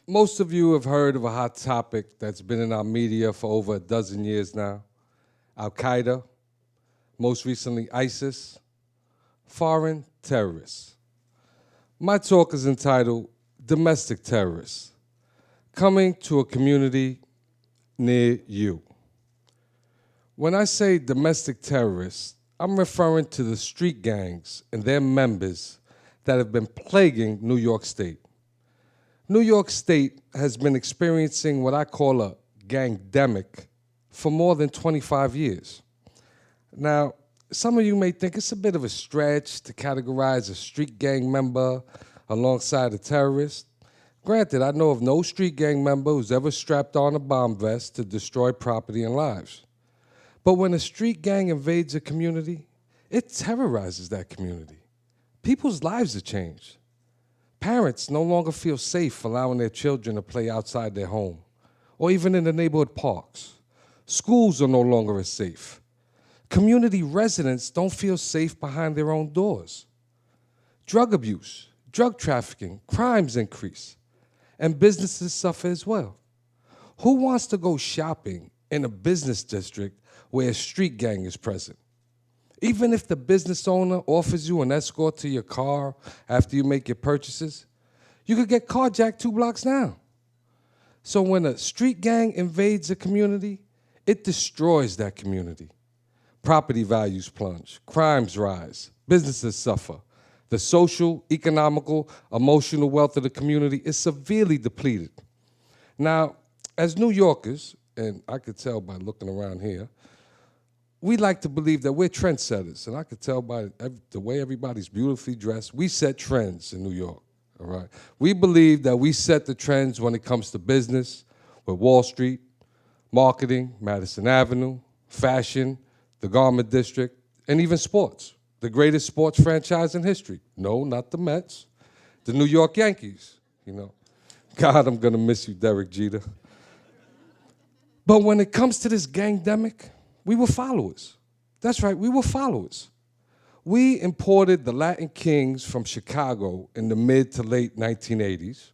Most of you have heard of a hot topic that's been in our media for over a dozen years now. Al-Qaeda, most recently ISIS, foreign terrorists. My talk is entitled Domestic Terrorists, Coming to a Community Near You. When I say domestic terrorists, I'm referring to the street gangs and their members that have been plaguing New York State. New York State has been experiencing what I call a gangdemic for more than 25 years. Now, some of you may think it's a bit of a stretch to categorize a street gang member alongside a terrorist. Granted, I know of no street gang member who's ever strapped on a bomb vest to destroy property and lives. But when a street gang invades a community, it terrorizes that community. People's lives have changed. Parents no longer feel safe allowing their children to play outside their home or even in the neighborhood parks. Schools are no longer as safe. Community residents don't feel safe behind their own doors. Drug abuse, drug trafficking, crimes increase, and businesses suffer as well. Who wants to go shopping in a business district where a street gang is present? Even if the business owner offers you an escort to your car after you make your purchases, you could get carjacked 2 blocks down. So when a street gang invades a community, it destroys that community. Property values plunge, crimes rise, businesses suffer. The social, economical, emotional wealth of the community is severely depleted. Now, as New Yorkers, and I could tell by looking around here, we like to believe that we're trendsetters, and I could tell by the way everybody's beautifully dressed, we set trends in New York, all right? We believe that we set the trends when it comes to business, with Wall Street, marketing, Madison Avenue, fashion, the garment district, and even sports, the greatest sports franchise in history. No, not the Mets, the New York Yankees, you know. God, I'm gonna miss you, Derek Jeter. But when it comes to this gangdemic, we were followers. That's right, we were followers. We imported the Latin Kings from Chicago in the mid to late 1980s.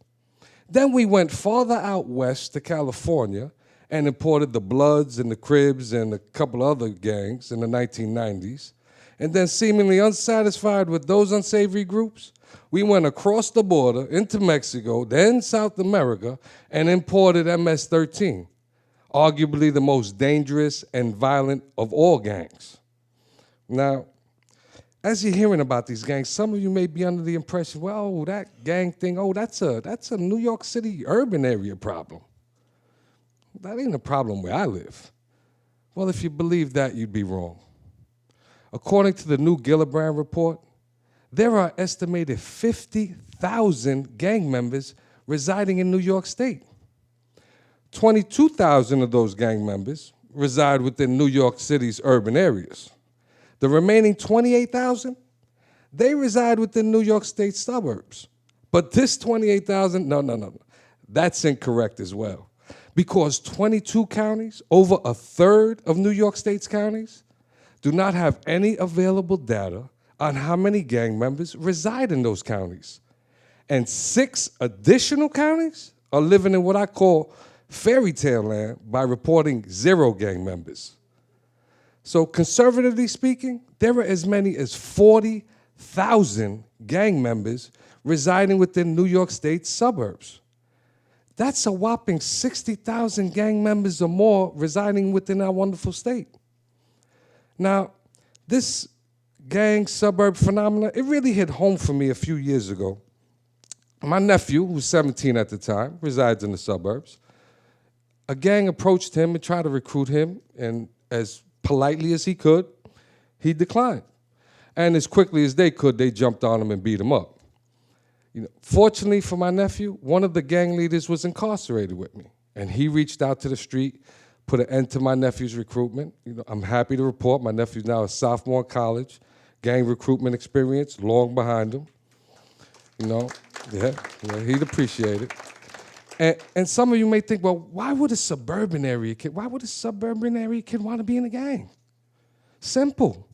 Then we went farther out west to California and imported the Bloods and the Cribs and a couple other gangs in the 1990s. And then seemingly unsatisfied with those unsavory groups, we went across the border into Mexico, then South America, and imported MS-13. Arguably the most dangerous and violent of all gangs. Now, as you're hearing about these gangs, some of you may be under the impression, well, that gang thing, that's a New York City urban area problem. That ain't a problem where I live. Well, if you believe that, you'd be wrong. According to the new Gillibrand report, there are estimated 50,000 gang members residing in New York State. 22,000 of those gang members reside within New York City's urban areas. The remaining 28,000, they reside within New York State suburbs. But this 28,000, no, that's incorrect as well. Because 22 counties, over a third of New York State's counties, do not have any available data on how many gang members reside in those counties. And 6 additional counties are living in what I call fairy tale land by reporting 0 gang members. So conservatively speaking, there are as many as 40,000 gang members residing within New York State's suburbs. That's a whopping 60,000 gang members or more residing within our wonderful state. Now, this gang suburb phenomena, it really hit home for me a few years ago. My nephew, who was 17 at the time, resides in the suburbs. A gang approached him and tried to recruit him, and as politely as he could, he declined. And as quickly as they could, they jumped on him and beat him up. Fortunately for my nephew, one of the gang leaders was incarcerated with me, and he reached out to the street, put an end to my nephew's recruitment. I'm happy to report my nephew's now a sophomore in college, gang recruitment experience long behind him. Yeah, he'd appreciate it. And some of you may think, well, why would a suburban area kid want to be in a gang? Simple.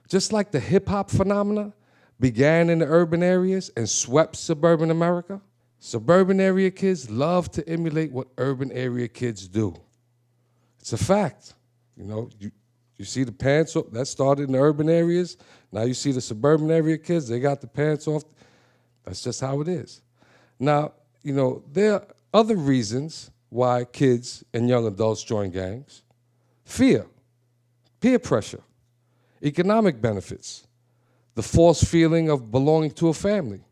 Just like the hip-hop phenomena began in the urban areas and swept suburban America, Suburban area kids love to emulate what urban area kids do. It's a fact. You know, you see the pants off, that started in the urban areas. Now you see the suburban area kids, they got the pants off. That's just how it is. Now, you know, there are other reasons why kids and young adults join gangs. Fear, peer pressure, economic benefits, the false feeling of belonging to a family,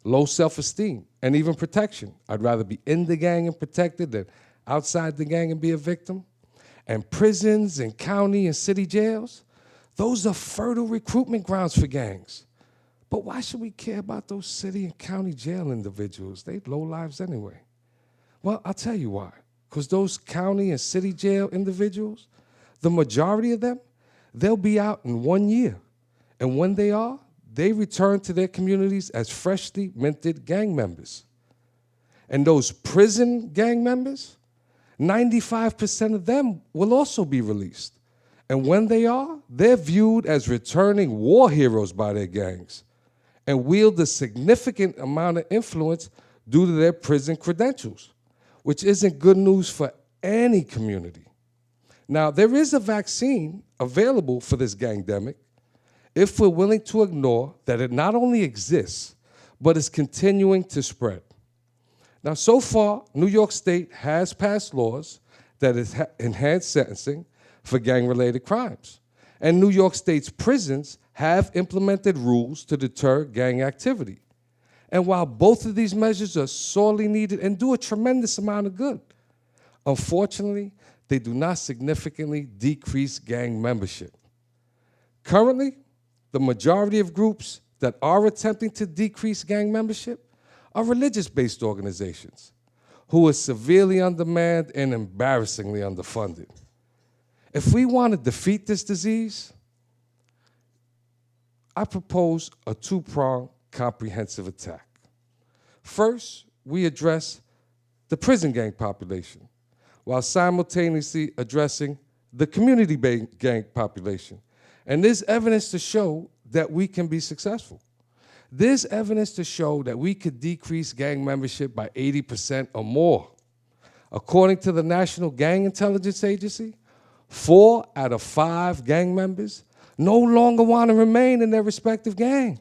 low self-esteem, and even protection. I'd rather be in the gang and protected than outside the gang and be a victim. And prisons and county and city jails, those are fertile recruitment grounds for gangs. But why should we care about those city and county jail individuals? They low lives anyway. Well, I'll tell you why. Because those county and city jail individuals, the majority of them, they'll be out in 1 year. And when they are, they return to their communities as freshly minted gang members. And those prison gang members, 95% of them will also be released. And when they are, they're viewed as returning war heroes by their gangs and wield a significant amount of influence due to their prison credentials, which isn't good news for any community. Now, there is a vaccine available for this gangdemic if we're willing to ignore that it not only exists, but is continuing to spread. Now, so far, New York State has passed laws that enhance sentencing for gang-related crimes. And New York State's prisons have implemented rules to deter gang activity. And while both of these measures are sorely needed and do a tremendous amount of good, unfortunately, they do not significantly decrease gang membership. Currently, the majority of groups that are attempting to decrease gang membership are religious-based organizations who are severely undermanned and embarrassingly underfunded. If we want to defeat this disease, I propose a two-pronged comprehensive attack. First, we address the prison gang population while simultaneously addressing the community gang population. And there's evidence to show that we can be successful. There's evidence to show that we could decrease gang membership by 80% or more. According to the National Gang Intelligence Agency, 4 out of 5 gang members no longer want to remain in their respective gang.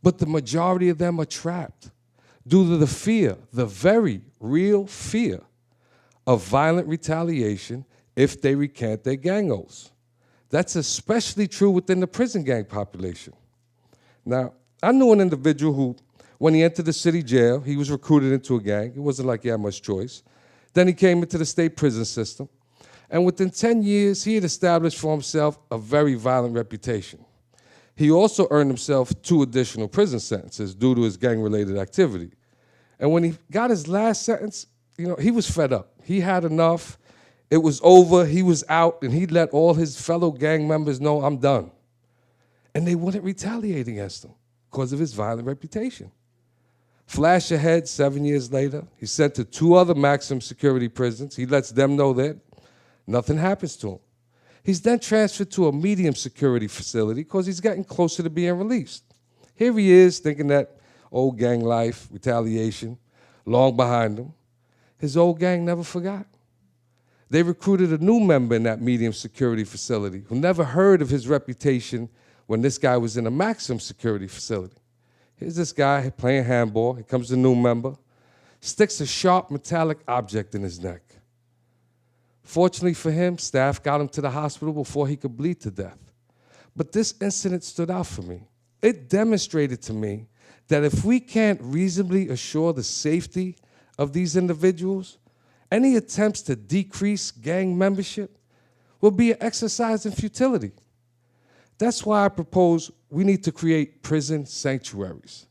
But the majority of them are trapped due to the fear, the very real fear of violent retaliation if they recant their gang oaths. That's especially true within the prison gang population. Now, I knew an individual who, when he entered the city jail, he was recruited into a gang. It wasn't like he had much choice. Then he came into the state prison system. And within 10 years, he had established for himself a very violent reputation. He also earned himself 2 additional prison sentences due to his gang-related activity. And when he got his last sentence, you know, he was fed up. He had enough. It was over. He was out, and he let all his fellow gang members know, I'm done. And they wouldn't retaliate against him because of his violent reputation. Flash ahead, 7 years later, he's sent to 2 other maximum security prisons. He lets them know that nothing happens to him. He's then transferred to a medium security facility because he's getting closer to being released. Here he is thinking that old gang life, retaliation, long behind him. His old gang never forgot. They recruited a new member in that medium security facility who never heard of his reputation when this guy was in a maximum security facility. Here's this guy playing handball. Here comes the new member, sticks a sharp metallic object in his neck. Fortunately for him, staff got him to the hospital before he could bleed to death. But this incident stood out for me. It demonstrated to me that if we can't reasonably assure the safety of these individuals, any attempts to decrease gang membership will be an exercise in futility. That's why I propose we need to create prison sanctuaries.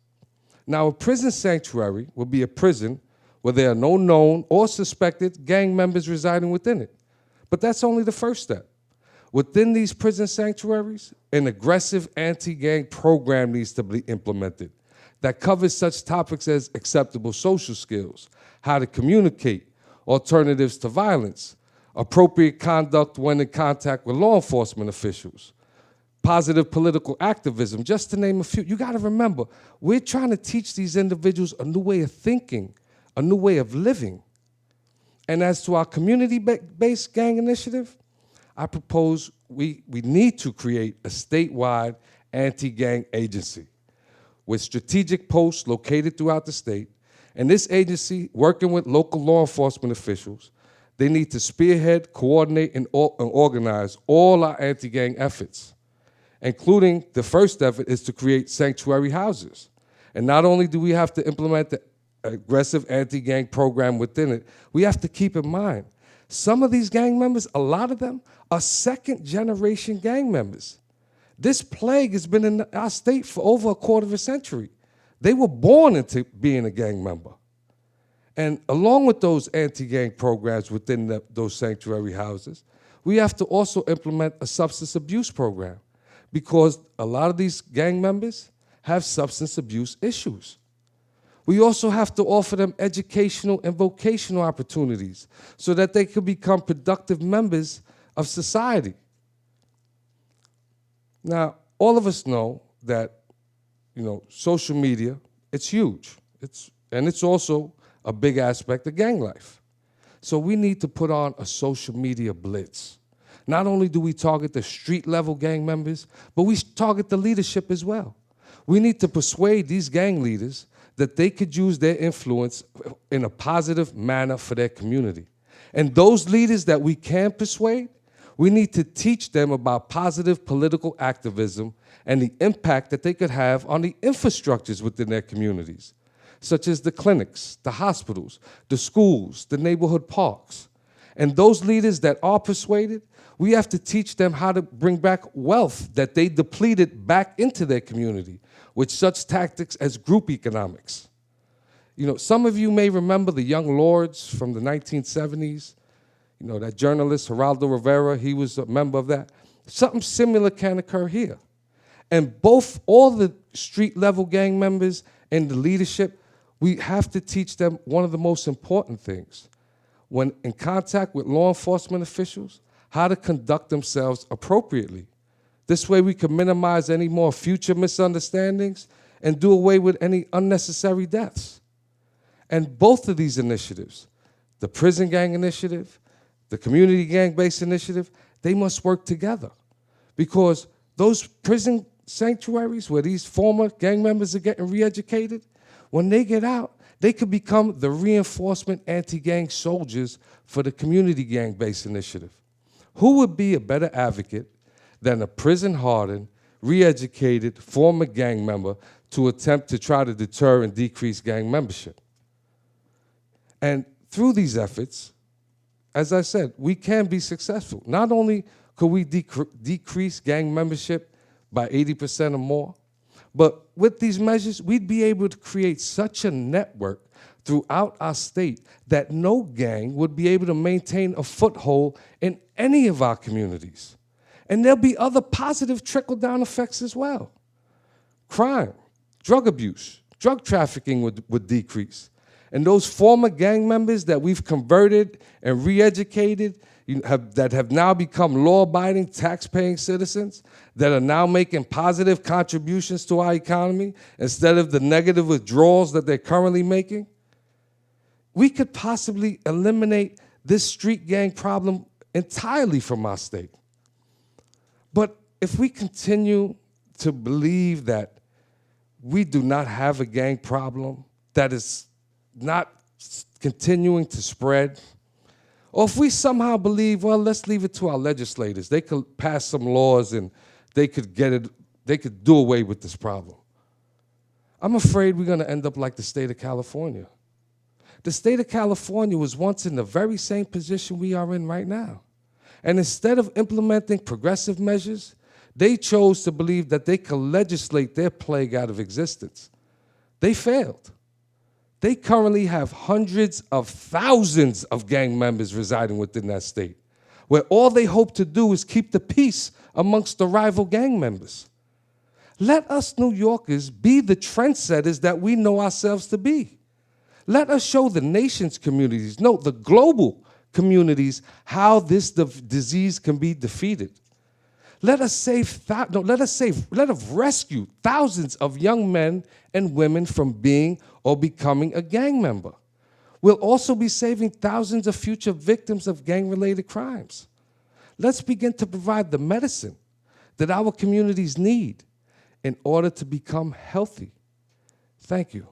Now, a prison sanctuary will be a prison where there are no known or suspected gang members residing within it. But that's only the first step. Within these prison sanctuaries, an aggressive anti-gang program needs to be implemented that covers such topics as acceptable social skills, how to communicate, alternatives to violence, appropriate conduct when in contact with law enforcement officials, positive political activism, just to name a few. You got to remember, we're trying to teach these individuals a new way of thinking, a new way of living. And as to our community-based gang initiative, I propose we need to create a statewide anti-gang agency with strategic posts located throughout the state. And this agency, working with local law enforcement officials, they need to spearhead, coordinate, and organize all our anti-gang efforts, including the first effort is to create sanctuary houses. And not only do we have to implement the aggressive anti-gang program within it, we have to keep in mind, some of these gang members, a lot of them, are second-generation gang members. This plague has been in our state for over a quarter of a century. They were born into being a gang member. And along with those anti-gang programs within those sanctuary houses, we have to also implement a substance abuse program, because a lot of these gang members have substance abuse issues. We also have to offer them educational and vocational opportunities so that they could become productive members of society. Now, all of us know that, social media, it's huge. And it's also a big aspect of gang life. So we need to put on a social media blitz. Not only do we target the street-level gang members, but we target the leadership as well. We need to persuade these gang leaders that they could use their influence in a positive manner for their community. And those leaders that we can persuade, we need to teach them about positive political activism and the impact that they could have on the infrastructures within their communities, such as the clinics, the hospitals, the schools, the neighborhood parks. And those leaders that are persuaded, we have to teach them how to bring back wealth that they depleted back into their community with such tactics as group economics. Some of you may remember the Young Lords from the 1970s. That journalist, Geraldo Rivera, he was a member of that. Something similar can occur here. And all the street-level gang members and the leadership, we have to teach them one of the most important things. When in contact with law enforcement officials, how to conduct themselves appropriately. This way we can minimize any more future misunderstandings and do away with any unnecessary deaths. And both of these initiatives, the prison gang initiative, the community gang-based initiative, they must work together, because those prison sanctuaries where these former gang members are getting re-educated, when they get out, they could become the reinforcement anti-gang soldiers for the community gang-based initiative. Who would be a better advocate than a prison-hardened, re-educated former gang member to attempt to try to deter and decrease gang membership? And through these efforts, as I said, we can be successful. Not only could we decrease gang membership by 80% or more, but with these measures, we'd be able to create such a network throughout our state that no gang would be able to maintain a foothold in any of our communities. And there'll be other positive trickle-down effects as well. Crime, drug abuse, drug trafficking would decrease. And those former gang members that we've converted and re-educated, that have now become law-abiding, tax-paying citizens, that are now making positive contributions to our economy instead of the negative withdrawals that they're currently making, we could possibly eliminate this street gang problem entirely from our state. But if we continue to believe that we do not have a gang problem that is not continuing to spread, or if we somehow believe, well, let's leave it to our legislators, they could pass some laws and they could do away with this problem, I'm afraid we're going to end up like the state of California. The state of California was once in the very same position we are in right now. And instead of implementing progressive measures, they chose to believe that they could legislate their plague out of existence. They failed. They currently have hundreds of thousands of gang members residing within that state, where all they hope to do is keep the peace amongst the rival gang members. Let us New Yorkers be the trendsetters that we know ourselves to be. Let us show the nation's communities, no, the global communities, how this disease can be defeated. Let us rescue thousands of young men and women from being or becoming a gang member. We'll also be saving thousands of future victims of gang-related crimes. Let's begin to provide the medicine that our communities need in order to become healthy. Thank you.